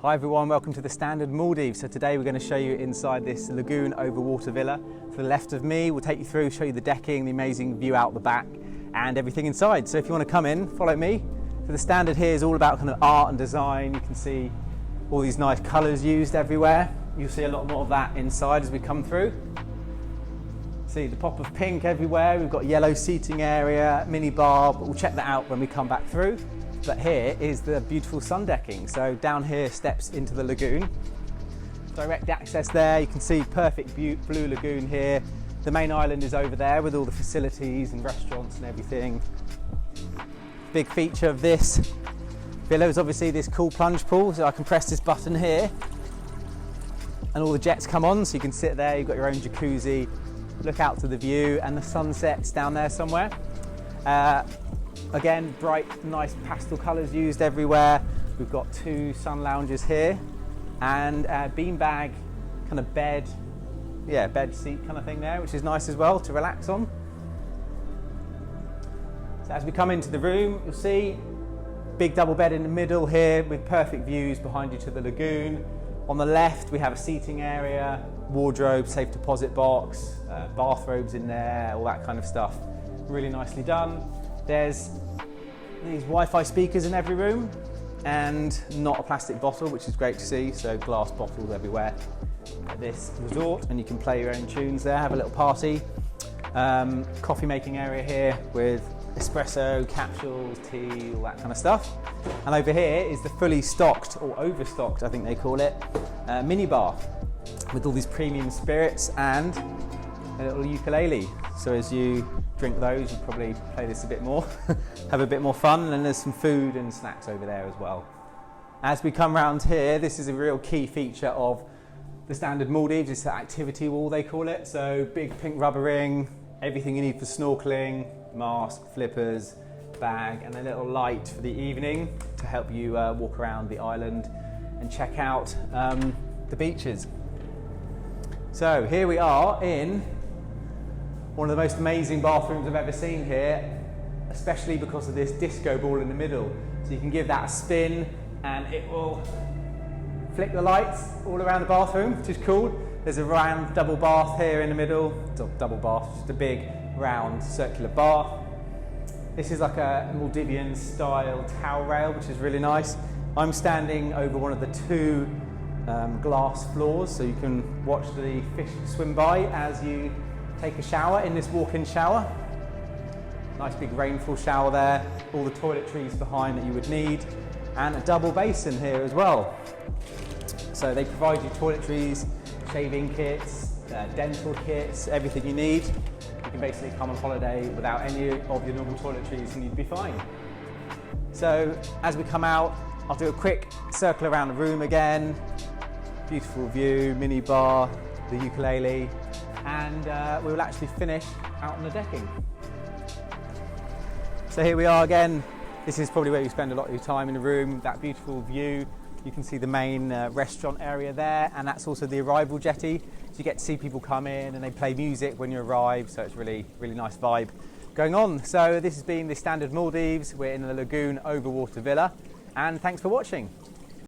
Hi everyone, welcome to the Standard Maldives. So today we're going to show you inside this Lagoon Overwater Villa. To the left of me, we'll take you through, show you the decking, the amazing view out the back and everything inside. So if you want to come in, follow me. So the Standard here is all about kind of art and design. You can see all these nice colours used everywhere. You'll see a lot more of that inside as we come through. See the pop of pink everywhere. We've got yellow seating area, mini bar, but we'll check that out when we come back through. But here is the beautiful sun decking. So down here steps into the lagoon. Direct access there. You can see perfect blue lagoon here. The main island is over there with all the facilities and restaurants and everything. Big feature of this villa is obviously this cool plunge pool. So I can press this button here and all the jets come on. So you can sit there, you've got your own jacuzzi, look out to the view and the sunset's down there somewhere. Again, bright, nice pastel colours used everywhere. We've got two sun lounges here and a beanbag kind of bed seat kind of thing there, which is nice as well to relax on. So as we come into the room, you'll see big double bed in the middle here with perfect views behind you to the lagoon. On the left, we have a seating area, wardrobe, safe deposit box, bathrobes in there, all that kind of stuff. Really nicely done. There's these Wi-Fi speakers in every room and not a plastic bottle, which is great to see, so glass bottles everywhere at this resort, and you can play your own tunes there, have a little party. Coffee making area here with espresso, capsules, tea, all that kind of stuff. And over here is the fully stocked, or overstocked I think they call it, mini bar with all these premium spirits and a little ukulele. So as you drink those, you probably play this a bit more, have a bit more fun, and there's some food and snacks over there as well. As we come round here, this is a real key feature of the Standard Maldives. It's the activity wall, they call it. So big pink rubber ring, everything you need for snorkeling, mask, flippers, bag, and a little light for the evening to help you walk around the island and check out the beaches. So here we are in one of the most amazing bathrooms I've ever seen here, especially because of this disco ball in the middle. So you can give that a spin and it will flick the lights all around the bathroom, which is cool. There's a round double bath here in the middle. Double bath, just a big round circular bath. This is like a Maldivian style towel rail, which is really nice. I'm standing over one of the two glass floors, so you can watch the fish swim by as you take a shower in this walk-in shower. Nice big rainfall shower there, all the toiletries behind that you would need, and a double basin here as well. So they provide you toiletries, shaving kits, dental kits, everything you need. You can basically come on holiday without any of your normal toiletries and you'd be fine. So as we come out, I'll do a quick circle around the room again. Beautiful view, mini bar, the ukulele, and we will actually finish out on the decking. So here we are again. This is probably where you spend a lot of your time in the room, that beautiful view. You can see the main restaurant area there, and that's also the arrival jetty. So you get to see people come in and they play music when you arrive, so it's really nice vibe going on. So this has been the Standard Maldives. We're in the Lagoon Overwater Villa, and thanks for watching.